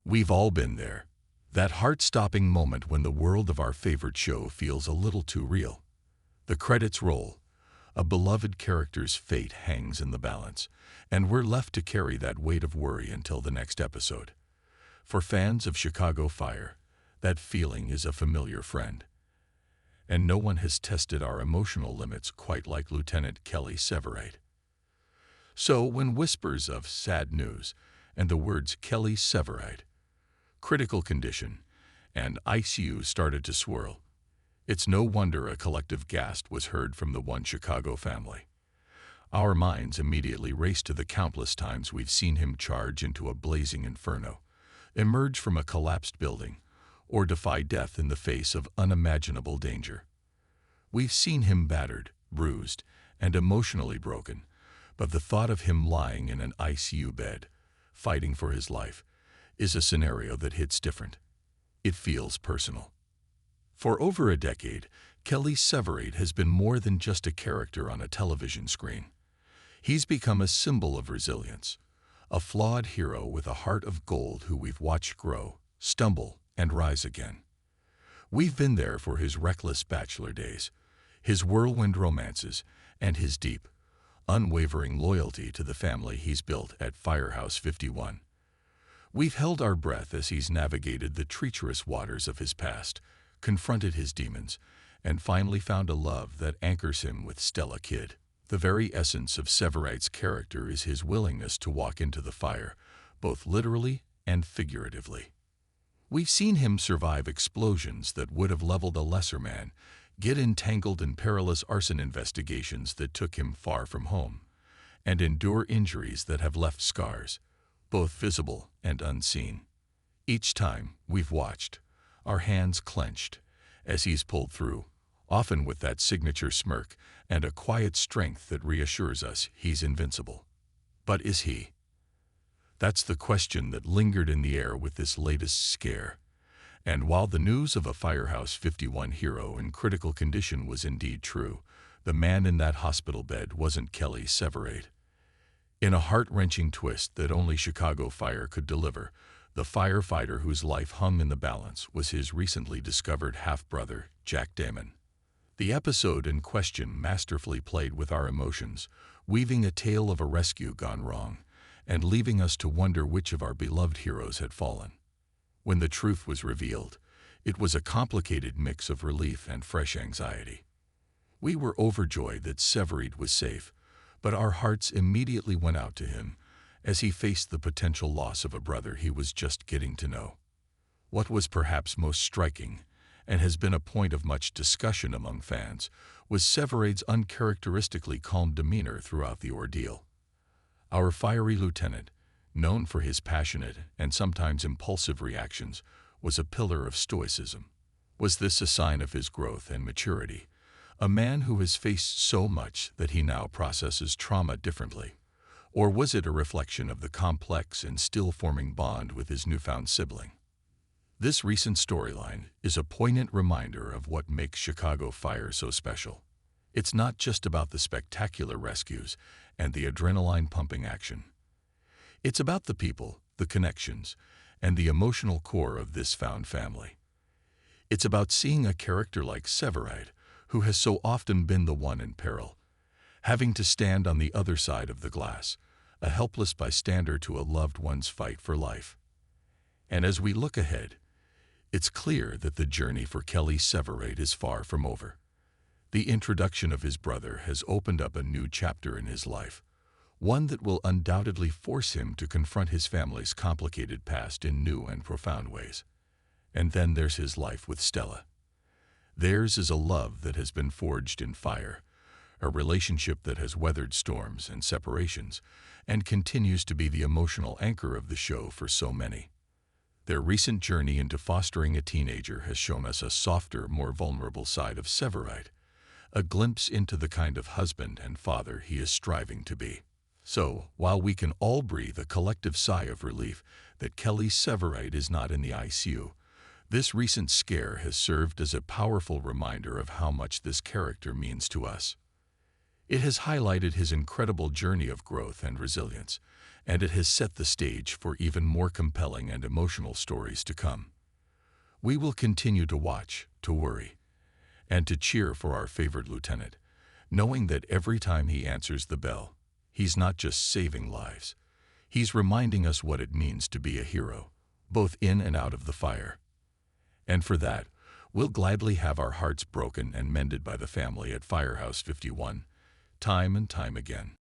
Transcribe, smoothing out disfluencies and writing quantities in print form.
We've all been there. That heart-stopping moment when the world of our favorite show feels a little too real. The credits roll. A beloved character's fate hangs in the balance, and we're left to carry that weight of worry until the next episode. For fans of Chicago Fire, that feeling is a familiar friend. And no one has tested our emotional limits quite like Lieutenant Kelly Severide. So when whispers of sad news and the words Kelly Severide, critical condition, and ICU started to swirl, it's no wonder a collective gasp was heard from the One Chicago family. Our minds immediately race to the countless times we've seen him charge into a blazing inferno, emerge from a collapsed building, or defy death in the face of unimaginable danger. We've seen him battered, bruised, and emotionally broken, but the thought of him lying in an ICU bed, fighting for his life, is a scenario that hits different. It feels personal. For over a decade, Kelly Severide has been more than just a character on a television screen. He's become a symbol of resilience, a flawed hero with a heart of gold who we've watched grow, stumble, and rise again. We've been there for his reckless bachelor days, his whirlwind romances, and his deep, unwavering loyalty to the family he's built at Firehouse 51. We've held our breath as he's navigated the treacherous waters of his past, confronted his demons, and finally found a love that anchors him with Stella Kidd. The very essence of Severide's character is his willingness to walk into the fire, both literally and figuratively. We've seen him survive explosions that would have leveled a lesser man, get entangled in perilous arson investigations that took him far from home, and endure injuries that have left scars, both visible and unseen. Each time we've watched, our hands clenched, as he's pulled through, often with that signature smirk and a quiet strength that reassures us he's invincible. But is he? That's the question that lingered in the air with this latest scare. And while the news of a Firehouse 51 hero in critical condition was indeed true, the man in that hospital bed wasn't Kelly Severide. In a heart-wrenching twist that only Chicago Fire could deliver, the firefighter whose life hung in the balance was his recently discovered half-brother, Jack Damon. The episode in question masterfully played with our emotions, weaving a tale of a rescue gone wrong, and leaving us to wonder which of our beloved heroes had fallen. When the truth was revealed, it was a complicated mix of relief and fresh anxiety. We were overjoyed that Severide was safe, but our hearts immediately went out to him as he faced the potential loss of a brother he was just getting to know. What was perhaps most striking, and has been a point of much discussion among fans, was Severide's uncharacteristically calm demeanor throughout the ordeal. Our fiery lieutenant, known for his passionate and sometimes impulsive reactions, was a pillar of stoicism. Was this a sign of his growth and maturity? A man who has faced so much that he now processes trauma differently? Or was it a reflection of the complex and still-forming bond with his newfound sibling? This recent storyline is a poignant reminder of what makes Chicago Fire so special. It's not just about the spectacular rescues and the adrenaline-pumping action. It's about the people, the connections, and the emotional core of this found family. It's about seeing a character like Severide, who has so often been the one in peril, having to stand on the other side of the glass, a helpless bystander to a loved one's fight for life. And as we look ahead, it's clear that the journey for Kelly Severide is far from over. The introduction of his brother has opened up a new chapter in his life, one that will undoubtedly force him to confront his family's complicated past in new and profound ways. And then there's his life with Stella. Theirs is a love that has been forged in fire, a relationship that has weathered storms and separations, and continues to be the emotional anchor of the show for so many. Their recent journey into fostering a teenager has shown us a softer, more vulnerable side of Severide, a glimpse into the kind of husband and father he is striving to be. So, while we can all breathe a collective sigh of relief that Kelly Severide is not in the ICU, this recent scare has served as a powerful reminder of how much this character means to us. It has highlighted his incredible journey of growth and resilience, and it has set the stage for even more compelling and emotional stories to come. We will continue to watch, to worry, and to cheer for our favorite lieutenant, knowing that every time he answers the bell, he's not just saving lives. He's reminding us what it means to be a hero, both in and out of the fire. And for that, we'll gladly have our hearts broken and mended by the family at Firehouse 51, time and time again.